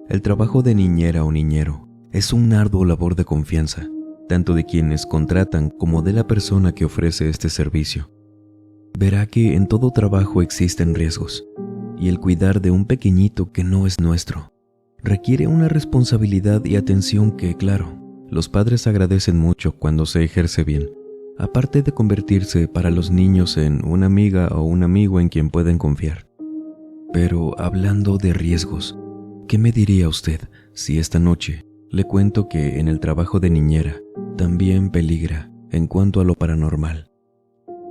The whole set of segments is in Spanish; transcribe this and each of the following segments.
El trabajo de niñera o niñero es un arduo labor de confianza, tanto de quienes contratan como de la persona que ofrece este servicio. Verá que en todo trabajo existen riesgos, y el cuidar de un pequeñito que no es nuestro requiere una responsabilidad y atención que, claro, los padres agradecen mucho cuando se ejerce bien, aparte de convertirse para los niños en una amiga o un amigo en quien pueden confiar. Pero hablando de riesgos, ¿qué me diría usted si esta noche le cuento que en el trabajo de niñera también peligra en cuanto a lo paranormal?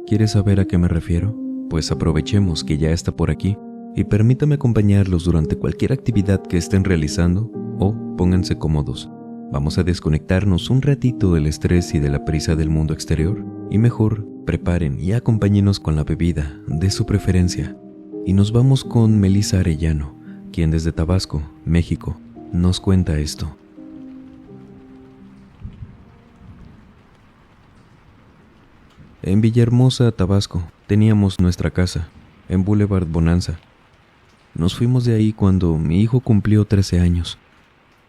¿Quiere saber a qué me refiero? Pues aprovechemos que ya está por aquí y permítame acompañarlos durante cualquier actividad que estén realizando o pónganse cómodos. Vamos a desconectarnos un ratito del estrés y de la prisa del mundo exterior y mejor preparen y acompáñenos con la bebida de su preferencia. Y nos vamos con Melissa Arellano, quien desde Tabasco, México, nos cuenta esto. En Villahermosa, Tabasco, teníamos nuestra casa, en Boulevard Bonanza. Nos fuimos de ahí cuando mi hijo cumplió 13 años.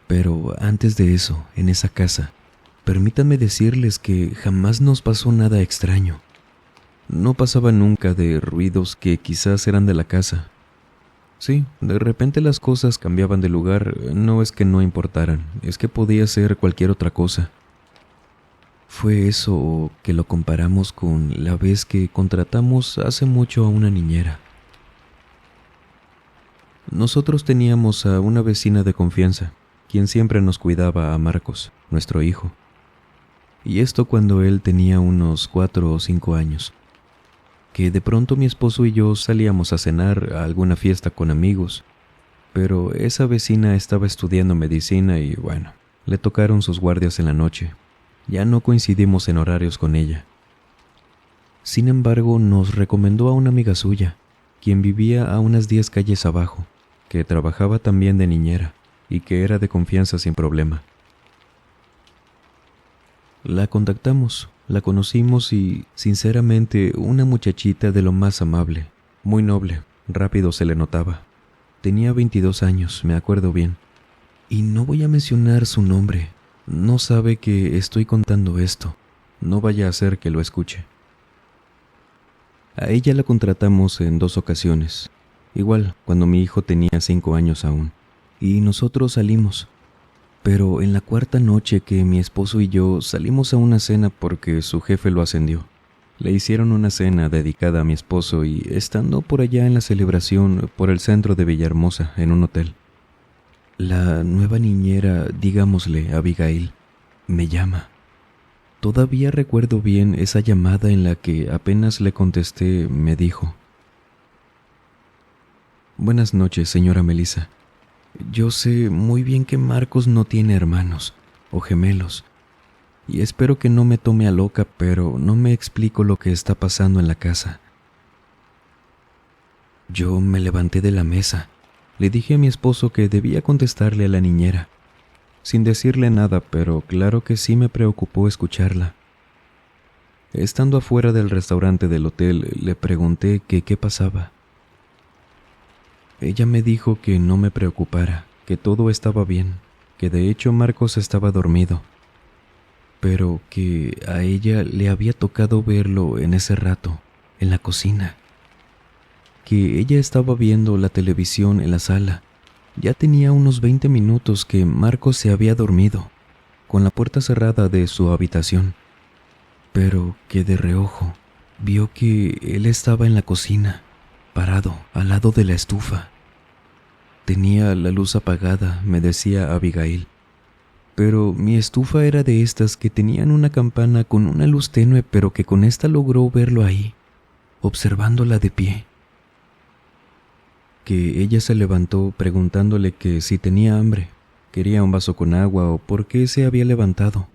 Pero antes de eso, en esa casa, permítanme decirles que jamás nos pasó nada extraño. No pasaba nunca de ruidos que quizás eran de la casa. Sí, de repente las cosas cambiaban de lugar, no es que no importaran, es que podía ser cualquier otra cosa. Fue eso o que lo comparamos con la vez que contratamos hace mucho a una niñera. Nosotros teníamos a una vecina de confianza, quien siempre nos cuidaba a Marcos, nuestro hijo. Y esto cuando él tenía unos 4 o 5 años. Que de pronto mi esposo y yo salíamos a cenar a alguna fiesta con amigos, pero esa vecina estaba estudiando medicina y bueno, le tocaron sus guardias en la noche. Ya no coincidimos en horarios con ella. Sin embargo, nos recomendó a una amiga suya, quien vivía a unas 10 calles abajo, que trabajaba también de niñera y que era de confianza sin problema. La contactamos, la conocimos y, sinceramente, una muchachita de lo más amable, muy noble, rápido se le notaba. Tenía 22 años, me acuerdo bien. Y no voy a mencionar su nombre. No sabe que estoy contando esto. No vaya a ser que lo escuche. A ella la contratamos en 2 ocasiones. Igual, cuando mi hijo tenía 5 años aún. Y nosotros salimos. Pero en la 4ª noche que mi esposo y yo salimos a una cena porque su jefe lo ascendió. Le hicieron una cena dedicada a mi esposo y estando por allá en la celebración por el centro de Villahermosa, en un hotel. La nueva niñera, digámosle Abigail, me llama. Todavía recuerdo bien esa llamada en la que apenas le contesté, me dijo: «Buenas noches, señora Melissa. Yo sé muy bien que Marcos no tiene hermanos o gemelos, y espero que no me tome a loca, pero no me explico lo que está pasando en la casa». Yo me levanté de la mesa. Le dije a mi esposo que debía contestarle a la niñera, sin decirle nada, pero claro que sí me preocupó escucharla. Estando afuera del restaurante del hotel, le pregunté que qué pasaba. Ella me dijo que no me preocupara, que todo estaba bien, que de hecho Marcos estaba dormido, pero que a ella le había tocado verlo en ese rato, en la cocina. Que ella estaba viendo la televisión en la sala. Ya tenía unos 20 minutos que Marcos se había dormido, con la puerta cerrada de su habitación, pero que de reojo vio que él estaba en la cocina, parado al lado de la estufa. Tenía la luz apagada, me decía Abigail, pero mi estufa era de estas que tenían una campana con una luz tenue, pero que con esta logró verlo ahí, observándola de pie. Que ella se levantó preguntándole que si tenía hambre, quería un vaso con agua o por qué se había levantado,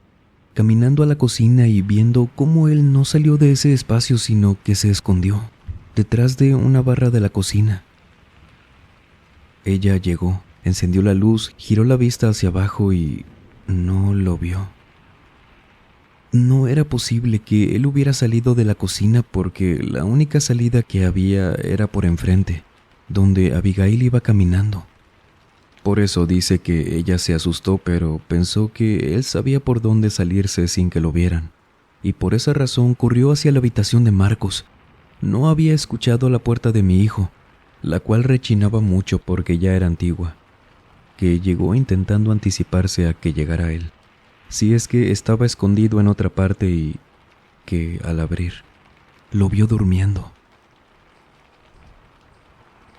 caminando a la cocina y viendo cómo él no salió de ese espacio sino que se escondió detrás de una barra de la cocina. Ella llegó, encendió la luz, giró la vista hacia abajo y no lo vio. No era posible que él hubiera salido de la cocina porque la única salida que había era por enfrente, donde Abigail iba caminando. Por eso dice que ella se asustó, pero pensó que él sabía por dónde salirse sin que lo vieran, y por esa razón corrió hacia la habitación de Marcos. No había escuchado la puerta de mi hijo, la cual rechinaba mucho porque ya era antigua, que llegó intentando anticiparse a que llegara él, si es que estaba escondido en otra parte, y que al abrir, lo vio durmiendo.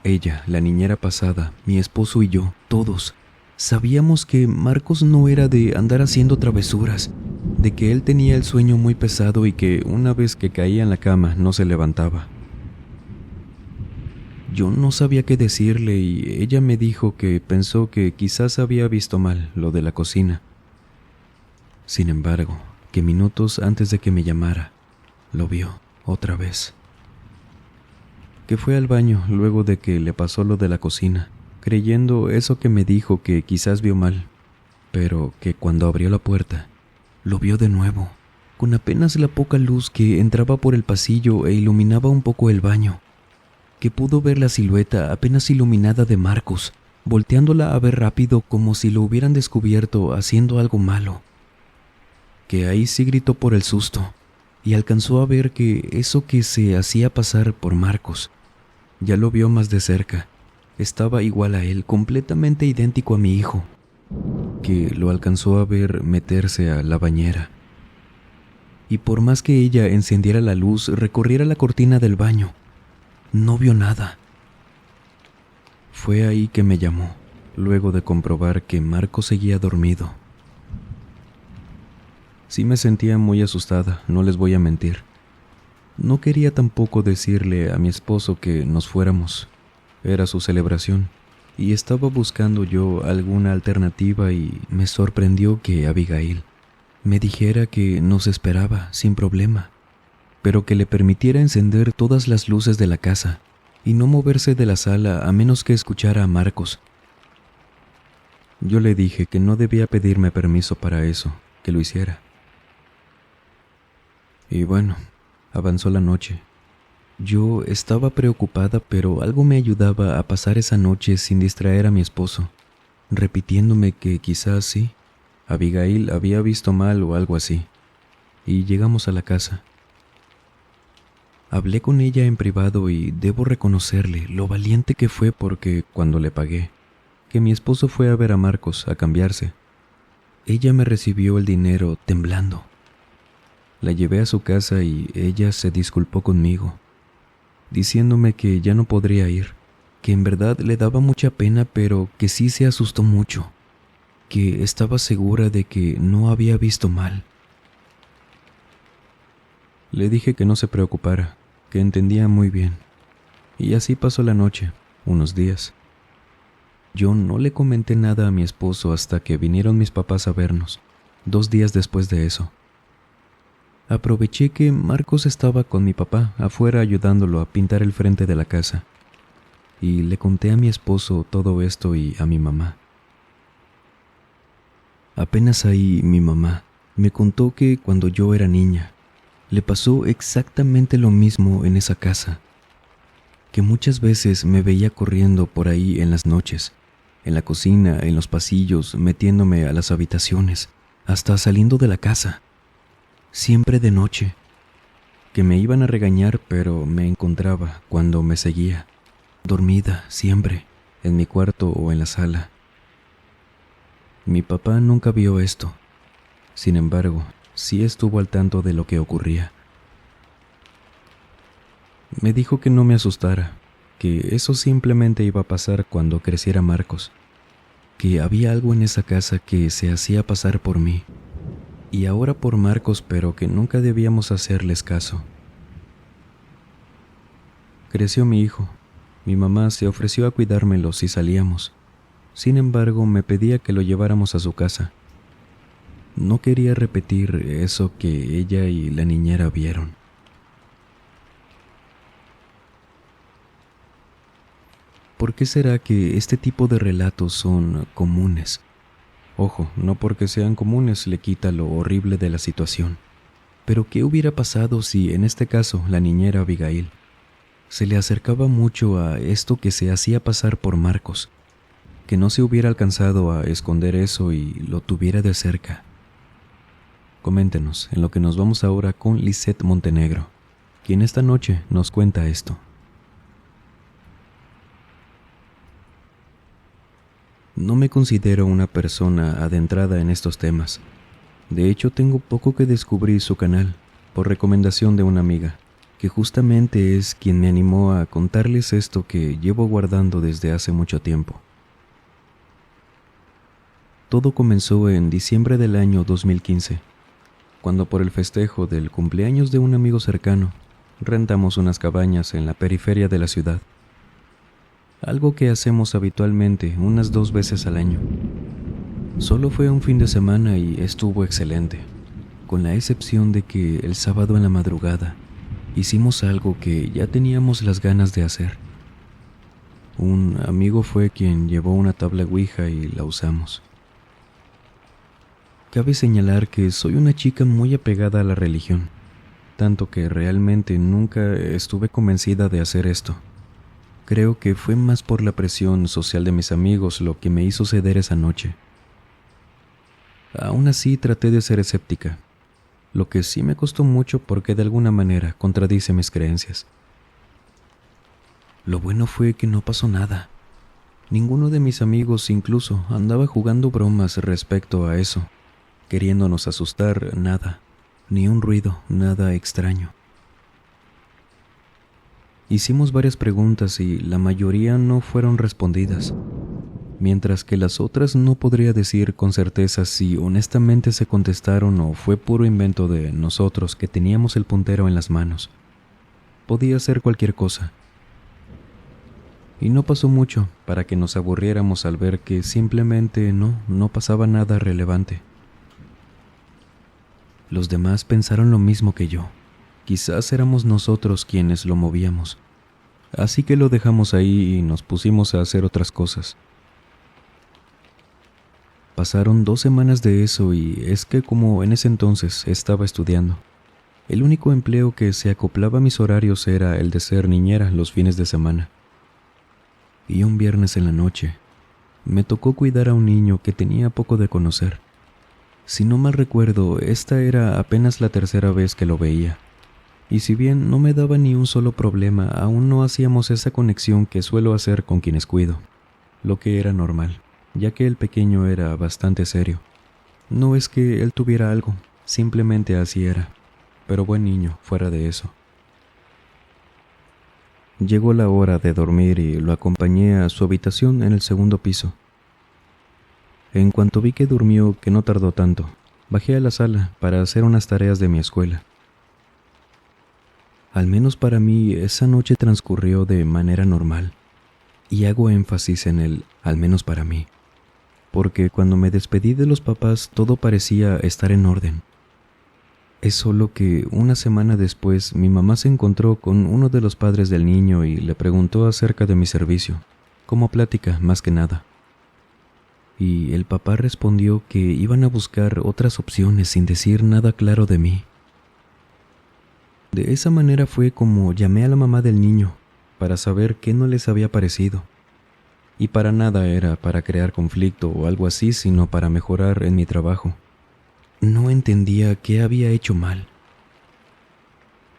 Ella, la niñera pasada, mi esposo y yo, todos, sabíamos que Marcos no era de andar haciendo travesuras, de que él tenía el sueño muy pesado y que una vez que caía en la cama no se levantaba. Yo no sabía qué decirle y ella me dijo que pensó que quizás había visto mal lo de la cocina. Sin embargo, que minutos antes de que me llamara, lo vio otra vez. Que fue al baño luego de que le pasó lo de la cocina, creyendo eso que me dijo, que quizás vio mal, pero que cuando abrió la puerta, lo vio de nuevo, con apenas la poca luz que entraba por el pasillo e iluminaba un poco el baño, que pudo ver la silueta apenas iluminada de Marcos, volteándola a ver rápido como si lo hubieran descubierto haciendo algo malo. Que ahí sí gritó por el susto, y alcanzó a ver que eso que se hacía pasar por Marcos, ya lo vio más de cerca. Estaba igual a él, completamente idéntico a mi hijo, que lo alcanzó a ver meterse a la bañera. Y por más que ella encendiera la luz, recorriera la cortina del baño, no vio nada. Fue ahí que me llamó, luego de comprobar que Marcos seguía dormido. Sí me sentía muy asustada, no les voy a mentir. No quería tampoco decirle a mi esposo que nos fuéramos. Era su celebración, y estaba buscando yo alguna alternativa, y me sorprendió que Abigail me dijera que nos esperaba sin problema, pero que le permitiera encender todas las luces de la casa y no moverse de la sala a menos que escuchara a Marcos. Yo le dije que no debía pedirme permiso para eso, que lo hiciera. Y bueno, avanzó la noche. Yo estaba preocupada, pero algo me ayudaba a pasar esa noche sin distraer a mi esposo, repitiéndome que quizás sí, Abigail había visto mal o algo así. Y llegamos a la casa. Hablé con ella en privado y debo reconocerle lo valiente que fue, porque cuando le pagué, que mi esposo fue a ver a Marcos a cambiarse, ella me recibió el dinero temblando. La llevé a su casa y ella se disculpó conmigo, diciéndome que ya no podría ir, que en verdad le daba mucha pena, pero que sí se asustó mucho, que estaba segura de que no había visto mal. Le dije que no se preocupara, que entendía muy bien, y así pasó la noche, unos días. Yo no le comenté nada a mi esposo hasta que vinieron mis papás a vernos, 2 días después de eso. Aproveché que Marcos estaba con mi papá afuera ayudándolo a pintar el frente de la casa, y le conté a mi esposo todo esto y a mi mamá. Apenas ahí mi mamá me contó que cuando yo era niña, le pasó exactamente lo mismo en esa casa, que muchas veces me veía corriendo por ahí en las noches, en la cocina, en los pasillos, metiéndome a las habitaciones, hasta saliendo de la casa. Siempre de noche, que me iban a regañar, pero me encontraba cuando me seguía, dormida siempre, en mi cuarto o en la sala. Mi papá nunca vio esto, sin embargo, sí estuvo al tanto de lo que ocurría. Me dijo que no me asustara, que eso simplemente iba a pasar cuando creciera Marcos, que había algo en esa casa que se hacía pasar por mí, y ahora por Marcos, pero que nunca debíamos hacerles caso. Creció mi hijo. Mi mamá se ofreció a cuidármelo si salíamos. Sin embargo, me pedía que lo lleváramos a su casa. No quería repetir eso que ella y la niñera vieron. ¿Por qué será que este tipo de relatos son comunes? Ojo, no porque sean comunes le quita lo horrible de la situación. Pero ¿qué hubiera pasado si, en este caso, la niñera Abigail se le acercaba mucho a esto que se hacía pasar por Marcos? que no se hubiera alcanzado a esconder eso y lo tuviera de cerca. Coméntenos en lo que nos vamos ahora con Lisette Montenegro, quien esta noche nos cuenta esto. No me considero una persona adentrada en estos temas. De hecho, tengo poco que descubrí su canal, por recomendación de una amiga, que justamente es quien me animó a contarles esto que llevo guardando desde hace mucho tiempo. Todo comenzó en diciembre del año 2015, cuando por el festejo del cumpleaños de un amigo cercano, rentamos unas cabañas en la periferia de la ciudad. Algo que hacemos habitualmente unas 2 veces al año. Solo fue un fin de semana y estuvo excelente, con la excepción de que el sábado en la madrugada hicimos algo que ya teníamos las ganas de hacer. Un amigo fue quien llevó una tabla Ouija y la usamos. Cabe señalar que soy una chica muy apegada a la religión, tanto que realmente nunca estuve convencida de hacer esto. Creo que fue más por la presión social de mis amigos lo que me hizo ceder esa noche. Aún así traté de ser escéptica, lo que sí me costó mucho porque de alguna manera contradice mis creencias. Lo bueno fue que no pasó nada. Ninguno de mis amigos incluso andaba jugando bromas respecto a eso, queriéndonos asustar, nada, ni un ruido, nada extraño. Hicimos varias preguntas y la mayoría no fueron respondidas, mientras que las otras no podría decir con certeza si honestamente se contestaron o fue puro invento de nosotros que teníamos el puntero en las manos. Podía ser cualquier cosa. Y no pasó mucho para que nos aburriéramos al ver que simplemente no pasaba nada relevante. Los demás pensaron lo mismo que yo. Quizás éramos nosotros quienes lo movíamos. Así que lo dejamos ahí y nos pusimos a hacer otras cosas. Pasaron 2 semanas de eso y es que como en ese entonces estaba estudiando, el único empleo que se acoplaba a mis horarios era el de ser niñera los fines de semana. Y un viernes en la noche, me tocó cuidar a un niño que tenía poco de conocer. Si no mal recuerdo, esta era apenas la 3ª vez que lo veía. Y si bien no me daba ni un solo problema, aún no hacíamos esa conexión que suelo hacer con quienes cuido, lo que era normal, ya que el pequeño era bastante serio. No es que él tuviera algo, simplemente así era, pero buen niño fuera de eso. Llegó la hora de dormir y lo acompañé a su habitación en el 2º piso. En cuanto vi que durmió, que no tardó tanto, bajé a la sala para hacer unas tareas de mi escuela. Al menos para mí, esa noche transcurrió de manera normal, y hago énfasis en el al menos para mí, porque cuando me despedí de los papás todo parecía estar en orden. Es solo que una semana después mi mamá se encontró con uno de los padres del niño y le preguntó acerca de mi servicio, como plática más que nada. Y el papá respondió que iban a buscar otras opciones sin decir nada claro de mí. De esa manera fue como llamé a la mamá del niño para saber qué no les había parecido. Y para nada era para crear conflicto o algo así, sino para mejorar en mi trabajo. No entendía qué había hecho mal.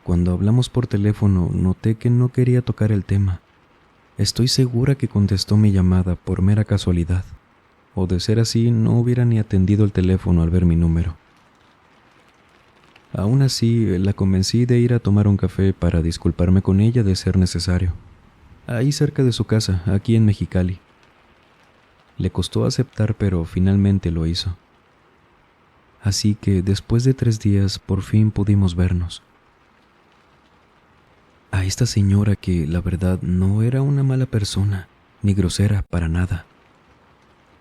Cuando hablamos por teléfono, noté que no quería tocar el tema. Estoy segura que contestó mi llamada por mera casualidad, o de ser así, no hubiera ni atendido el teléfono al ver mi número. Aún así, la convencí de ir a tomar un café para disculparme con ella de ser necesario, ahí cerca de su casa, aquí en Mexicali. Le costó aceptar, pero finalmente lo hizo. Así que después de 3 días, por fin pudimos vernos. A esta señora que, la verdad, no era una mala persona, ni grosera para nada.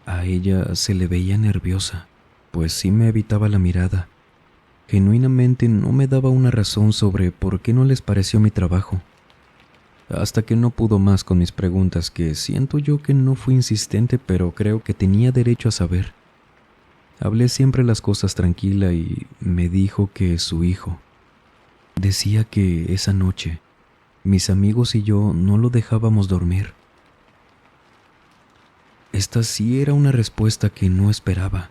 A ella se le veía nerviosa, pues sí me evitaba la mirada. Genuinamente no me daba una razón sobre por qué no les pareció mi trabajo. Hasta que no pudo más con mis preguntas, que siento yo que no fui insistente, pero creo que tenía derecho a saber. Hablé siempre las cosas tranquila y me dijo que su hijo. Decía que esa noche mis amigos y yo no lo dejábamos dormir. Esta sí era una respuesta que no esperaba,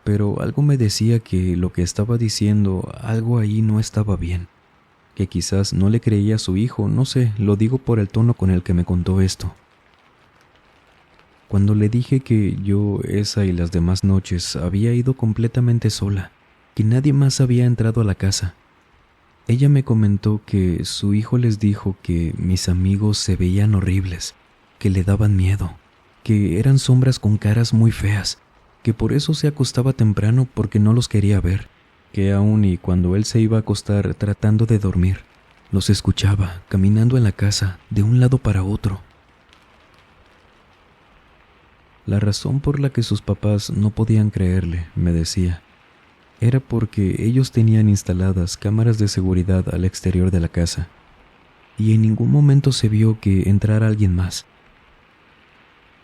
pero algo me decía que lo que estaba diciendo, algo ahí no estaba bien, que quizás no le creía a su hijo, no sé, lo digo por el tono con el que me contó esto. Cuando le dije que yo esa y las demás noches había ido completamente sola, que nadie más había entrado a la casa, ella me comentó que su hijo les dijo que mis amigos se veían horribles, que le daban miedo, que eran sombras con caras muy feas, que por eso se acostaba temprano porque no los quería ver, que aun y cuando él se iba a acostar tratando de dormir, los escuchaba caminando en la casa de un lado para otro. La razón por la que sus papás no podían creerle, me decía, era porque ellos tenían instaladas cámaras de seguridad al exterior de la casa, y en ningún momento se vio que entrara alguien más.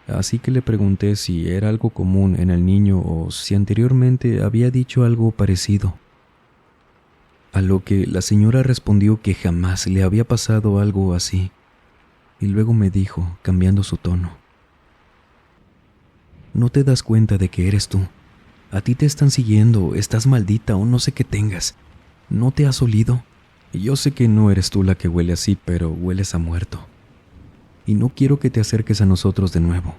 Así que le pregunté si era algo común en el niño o si anteriormente había dicho algo parecido. A lo que la señora respondió que jamás le había pasado algo así, y luego me dijo, cambiando su tono: ¿no te das cuenta de que eres tú? A ti te están siguiendo, estás maldita o no sé qué tengas. ¿No te has olido? Y yo sé que no eres tú la que huele así, pero hueles a muerto. Y no quiero que te acerques a nosotros de nuevo.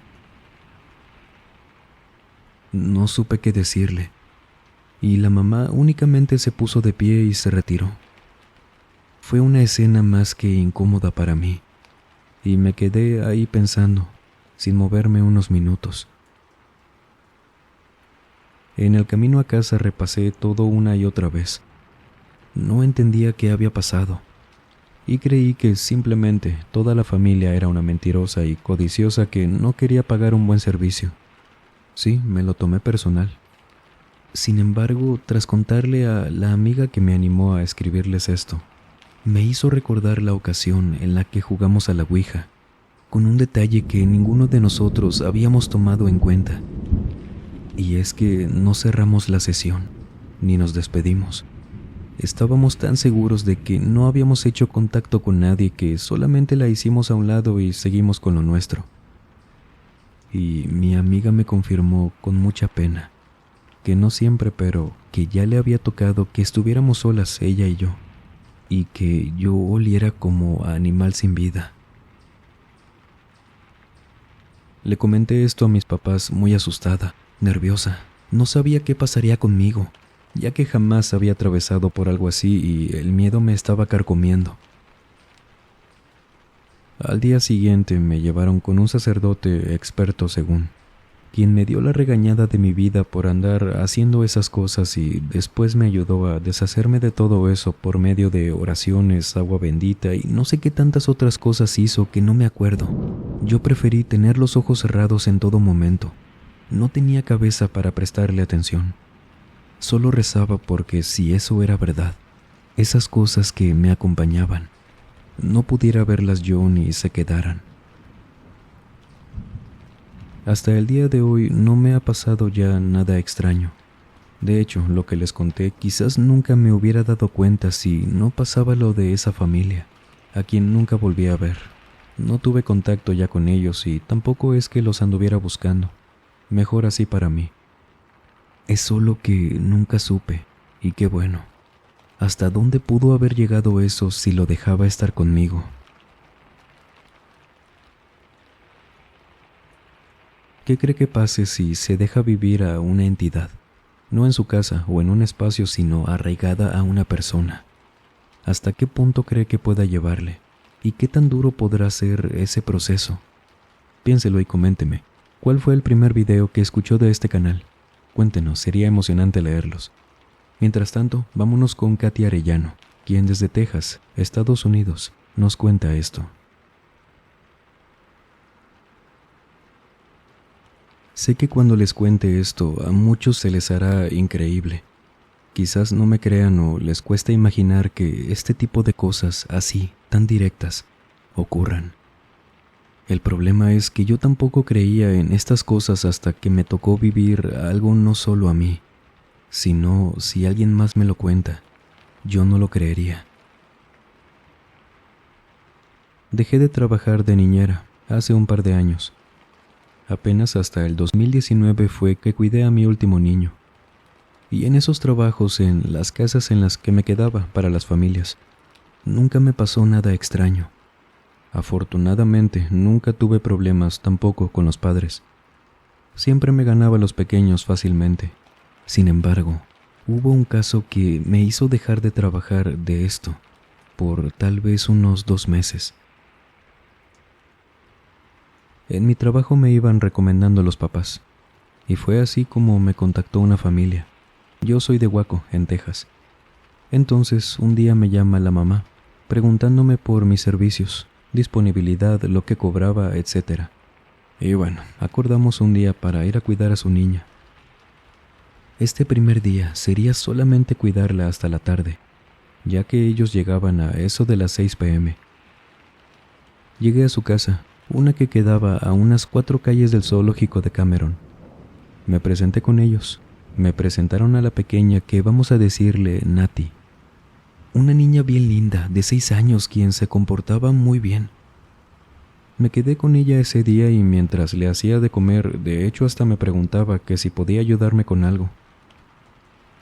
No supe qué decirle, y la mamá únicamente se puso de pie y se retiró. Fue una escena más que incómoda para mí, y me quedé ahí pensando, sin moverme unos minutos. En el camino a casa repasé todo una y otra vez. No entendía qué había pasado, y creí que simplemente toda la familia era una mentirosa y codiciosa que no quería pagar un buen servicio. Sí, me lo tomé personal. Sin embargo, tras contarle a la amiga que me animó a escribirles esto, me hizo recordar la ocasión en la que jugamos a la Ouija, con un detalle que ninguno de nosotros habíamos tomado en cuenta. Y es que no cerramos la sesión, ni nos despedimos. Estábamos tan seguros de que no habíamos hecho contacto con nadie que solamente la hicimos a un lado y seguimos con lo nuestro. Y mi amiga me confirmó con mucha pena, que no siempre, pero que ya le había tocado que estuviéramos solas ella y yo, y que yo oliera como a animal sin vida. Le comenté esto a mis papás muy asustada, nerviosa. No sabía qué pasaría conmigo, ya que jamás había atravesado por algo así y el miedo me estaba carcomiendo. Al día siguiente me llevaron con un sacerdote experto según, quien me dio la regañada de mi vida por andar haciendo esas cosas y después me ayudó a deshacerme de todo eso por medio de oraciones, agua bendita y no sé qué tantas otras cosas hizo que no me acuerdo. Yo preferí tener los ojos cerrados en todo momento. No tenía cabeza para prestarle atención. Solo rezaba porque si eso era verdad, esas cosas que me acompañaban, no pudiera verlas yo ni se quedaran. Hasta el día de hoy no me ha pasado ya nada extraño. De hecho, lo que les conté quizás nunca me hubiera dado cuenta si no pasaba lo de esa familia, a quien nunca volví a ver. No tuve contacto ya con ellos y tampoco es que los anduviera buscando. Mejor así para mí. Es solo que nunca supe, y qué bueno. ¿Hasta dónde pudo haber llegado eso si lo dejaba estar conmigo? ¿Qué cree que pase si se deja vivir a una entidad? No en su casa o en un espacio, sino arraigada a una persona. ¿Hasta qué punto cree que pueda llevarle? ¿Y qué tan duro podrá ser ese proceso? Piénselo y coménteme. ¿Cuál fue el primer video que escuchó de este canal? Cuéntenos, sería emocionante leerlos. Mientras tanto, vámonos con Katy Arellano, quien desde Texas, Estados Unidos, nos cuenta esto. Sé que cuando les cuente esto, a muchos se les hará increíble. Quizás no me crean o les cuesta imaginar que este tipo de cosas así, tan directas, ocurran. El problema es que yo tampoco creía en estas cosas hasta que me tocó vivir algo no solo a mí, sino si alguien más me lo cuenta, yo no lo creería. Dejé de trabajar de niñera hace un par de años. Apenas hasta el 2019 fue que cuidé a mi último niño. Y en esos trabajos en las casas en las que me quedaba para las familias, nunca me pasó nada extraño. Afortunadamente, nunca tuve problemas tampoco con los padres. Siempre me ganaba a los pequeños fácilmente. Sin embargo, hubo un caso que me hizo dejar de trabajar de esto por tal vez unos 2 meses. En mi trabajo me iban recomendando los papás, y fue así como me contactó una familia. Yo soy de Waco, en Texas. Entonces, un día me llama la mamá, preguntándome por mis servicios, disponibilidad, lo que cobraba, etc. Y bueno, acordamos un día para ir a cuidar a su niña. Este primer día sería solamente cuidarla hasta la tarde, ya que ellos llegaban a eso de las 6 p.m. Llegué a su casa, una que quedaba a unas 4 calles del zoológico de Cameron. Me presenté con ellos. Me presentaron a la pequeña que vamos a decirle Nati. Una niña bien linda, de 6 años, quien se comportaba muy bien. Me quedé con ella ese día y mientras le hacía de comer, de hecho hasta me preguntaba que si podía ayudarme con algo.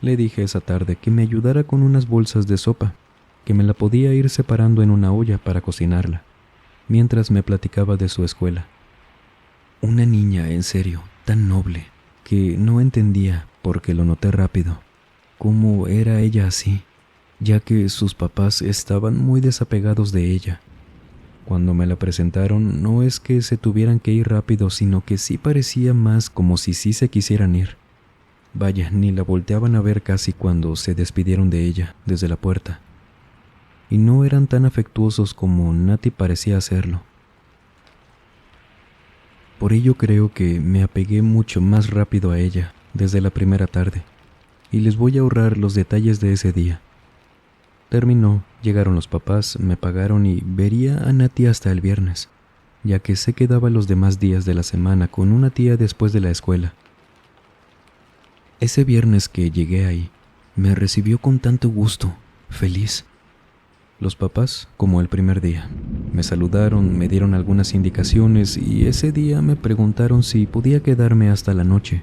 Le dije esa tarde que me ayudara con unas bolsas de sopa, que me la podía ir separando en una olla para cocinarla, mientras me platicaba de su escuela. Una niña, en serio, tan noble, que no entendía, porque lo noté rápido, cómo era ella así, ya que sus papás estaban muy desapegados de ella. Cuando me la presentaron, no es que se tuvieran que ir rápido, sino que sí parecía más como si sí se quisieran ir. Vaya, ni la volteaban a ver casi cuando se despidieron de ella desde la puerta. Y no eran tan afectuosos como Nati parecía hacerlo. Por ello creo que me apegué mucho más rápido a ella desde la primera tarde, y les voy a ahorrar los detalles de ese día. Terminó, llegaron los papás, me pagaron y vería a Nati hasta el viernes, ya que se quedaba los demás días de la semana con una tía después de la escuela. Ese viernes que llegué ahí, me recibió con tanto gusto, feliz. Los papás, como el primer día, me saludaron, me dieron algunas indicaciones y ese día me preguntaron si podía quedarme hasta la noche.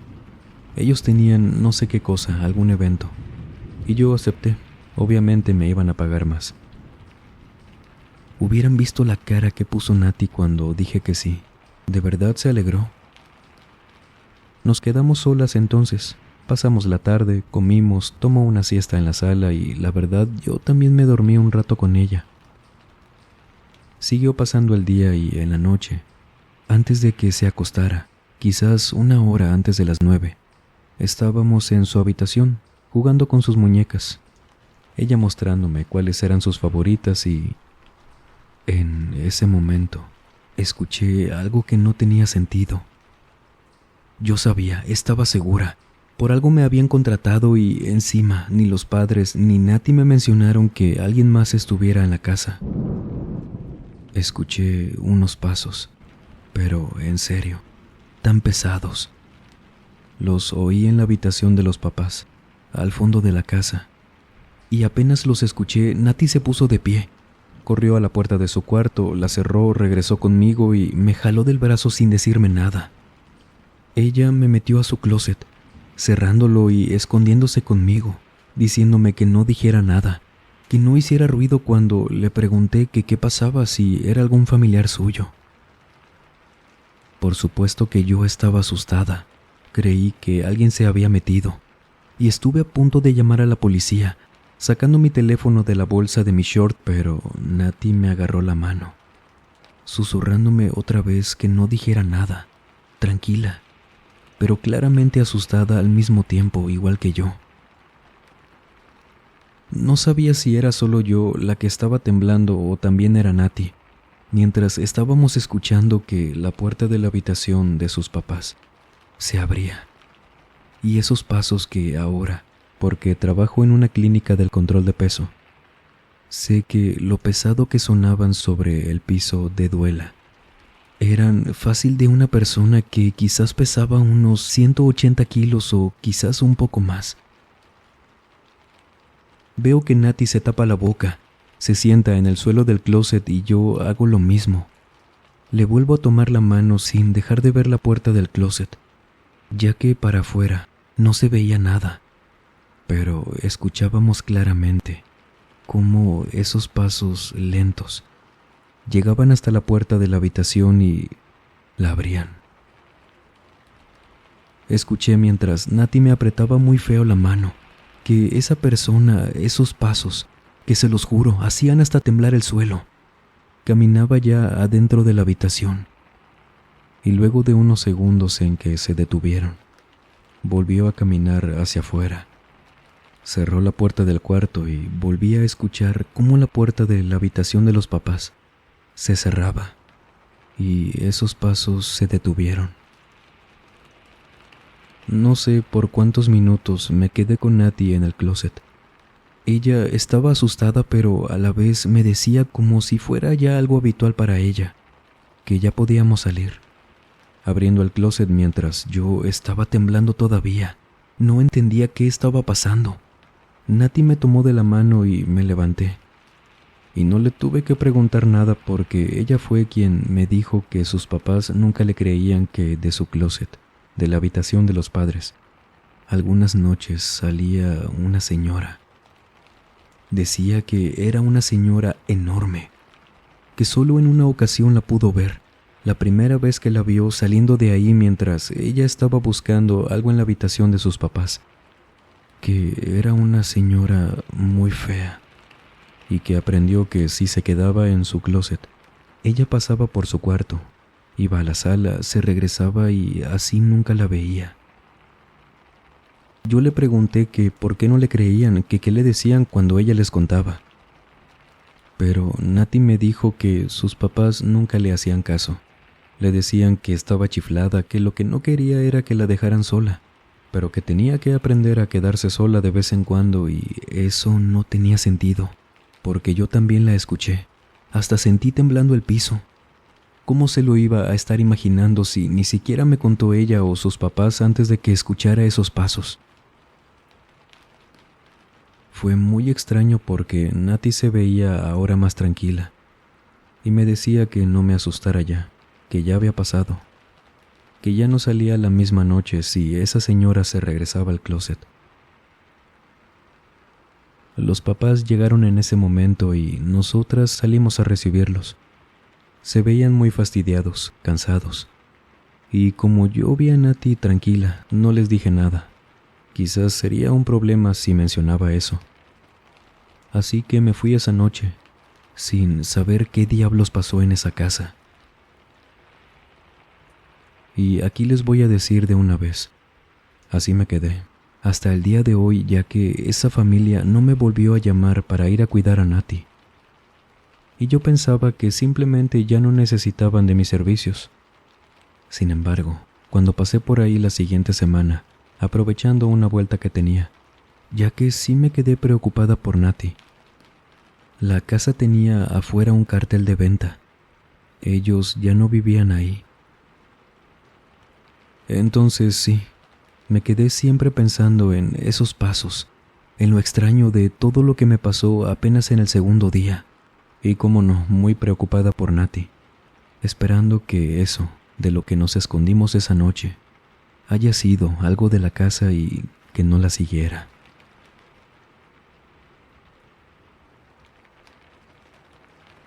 Ellos tenían no sé qué cosa, algún evento, y yo acepté. Obviamente me iban a pagar más. Hubieran visto la cara que puso Nati cuando dije que sí. De verdad se alegró. Nos quedamos solas entonces. Pasamos la tarde, comimos, tomó una siesta en la sala y la verdad yo también me dormí un rato con ella. Siguió pasando el día y en la noche, antes de que se acostara, quizás una hora antes de las 9, estábamos en su habitación, jugando con sus muñecas. Ella mostrándome cuáles eran sus favoritas y... en ese momento, escuché algo que no tenía sentido. Yo sabía, estaba segura. Por algo me habían contratado y encima ni los padres ni Nati me mencionaron que alguien más estuviera en la casa. Escuché unos pasos, pero en serio, tan pesados. Los oí en la habitación de los papás, al fondo de la casa. Y apenas los escuché, Nati se puso de pie. Corrió a la puerta de su cuarto, la cerró, regresó conmigo y me jaló del brazo sin decirme nada. Ella me metió a su closet, cerrándolo y escondiéndose conmigo, diciéndome que no dijera nada, que no hiciera ruido cuando le pregunté que qué pasaba si era algún familiar suyo. Por supuesto que yo estaba asustada, creí que alguien se había metido y estuve a punto de llamar a la policía, sacando mi teléfono de la bolsa de mi short, pero Nati me agarró la mano, susurrándome otra vez que no dijera nada, tranquila, pero claramente asustada al mismo tiempo, igual que yo. No sabía si era solo yo la que estaba temblando o también era Nati, mientras estábamos escuchando que la puerta de la habitación de sus papás se abría. Y esos pasos que ahora, porque trabajo en una clínica del control de peso, sé que lo pesado que sonaban sobre el piso de duela eran fácil de una persona que quizás pesaba unos 180 kilos o quizás un poco más. Veo que Nati se tapa la boca, se sienta en el suelo del closet y yo hago lo mismo. Le vuelvo a tomar la mano sin dejar de ver la puerta del closet, ya que para afuera no se veía nada, pero escuchábamos claramente cómo esos pasos lentos llegaban hasta la puerta de la habitación y la abrían. Escuché mientras Nati me apretaba muy feo la mano, que esa persona, esos pasos, que se los juro, hacían hasta temblar el suelo, caminaba ya adentro de la habitación. Y luego de unos segundos en que se detuvieron, volvió a caminar hacia afuera. Cerró la puerta del cuarto y volví a escuchar cómo la puerta de la habitación de los papás se cerraba y esos pasos se detuvieron. No sé por cuántos minutos me quedé con Nati en el closet. Ella estaba asustada, pero a la vez me decía como si fuera ya algo habitual para ella, que ya podíamos salir. Abriendo el closet mientras yo estaba temblando todavía, no entendía qué estaba pasando. Nati me tomó de la mano y me levanté. Y no le tuve que preguntar nada porque ella fue quien me dijo que sus papás nunca le creían que de su closet, de la habitación de los padres, algunas noches salía una señora. Decía que era una señora enorme, que solo en una ocasión la pudo ver, la primera vez que la vio saliendo de ahí mientras ella estaba buscando algo en la habitación de sus papás, que era una señora muy fea y que aprendió que si se quedaba en su closet, ella pasaba por su cuarto, iba a la sala, se regresaba y así nunca la veía. Yo le pregunté que por qué no le creían, que qué le decían cuando ella les contaba. Pero Nati me dijo que sus papás nunca le hacían caso. Le decían que estaba chiflada, que lo que no quería era que la dejaran sola, pero que tenía que aprender a quedarse sola de vez en cuando y eso no tenía sentido, porque yo también la escuché. Hasta sentí temblando el piso. ¿Cómo se lo iba a estar imaginando si ni siquiera me contó ella o sus papás antes de que escuchara esos pasos? Fue muy extraño porque Nati se veía ahora más tranquila y me decía que no me asustara ya, que ya había pasado, que ya no salía la misma noche si esa señora se regresaba al closet. Los papás llegaron en ese momento y nosotras salimos a recibirlos. Se veían muy fastidiados, cansados, y como yo vi a Nati tranquila, no les dije nada. Quizás sería un problema si mencionaba eso. Así que me fui esa noche, sin saber qué diablos pasó en esa casa. Y aquí les voy a decir de una vez, así me quedé, hasta el día de hoy, ya que esa familia no me volvió a llamar para ir a cuidar a Nati. Y yo pensaba que simplemente ya no necesitaban de mis servicios. Sin embargo, cuando pasé por ahí la siguiente semana, aprovechando una vuelta que tenía, ya que sí me quedé preocupada por Nati. La casa tenía afuera un cartel de venta. Ellos ya no vivían ahí. Entonces sí, me quedé siempre pensando en esos pasos, en lo extraño de todo lo que me pasó apenas en el segundo día, y cómo no, muy preocupada por Nati, esperando que eso, de lo que nos escondimos esa noche, haya sido algo de la casa y que no la siguiera.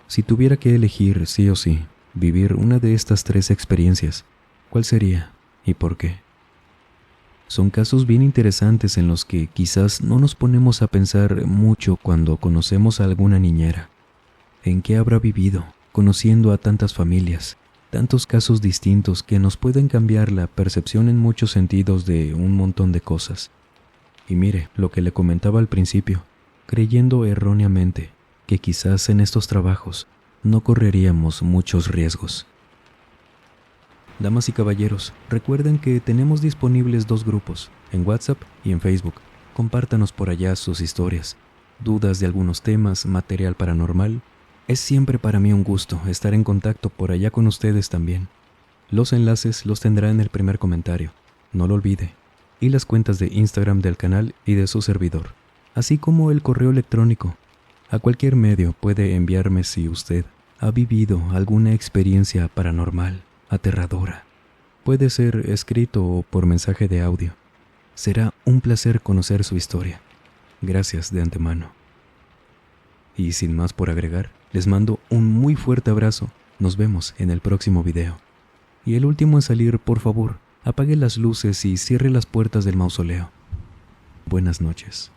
Si tuviera que elegir sí o sí, vivir una de estas 3 experiencias, ¿cuál sería y por qué? Son casos bien interesantes en los que quizás no nos ponemos a pensar mucho cuando conocemos a alguna niñera. ¿En qué habrá vivido, conociendo a tantas familias, tantos casos distintos que nos pueden cambiar la percepción en muchos sentidos de un montón de cosas? Y mire, lo que le comentaba al principio, creyendo erróneamente que quizás en estos trabajos no correríamos muchos riesgos. Damas y caballeros, recuerden que tenemos disponibles 2 grupos, en WhatsApp y en Facebook. Compártanos por allá sus historias, dudas de algunos temas, material paranormal. Es siempre para mí un gusto estar en contacto por allá con ustedes también. Los enlaces los tendrá en el primer comentario, no lo olvide, y las cuentas de Instagram del canal y de su servidor, así como el correo electrónico. A cualquier medio puede enviarme si usted, ha vivido alguna experiencia paranormal, aterradora. Puede ser escrito o por mensaje de audio. Será un placer conocer su historia. Gracias de antemano. Y sin más por agregar, les mando un muy fuerte abrazo. Nos vemos en el próximo video. Y el último en salir, por favor, apague las luces y cierre las puertas del mausoleo. Buenas noches.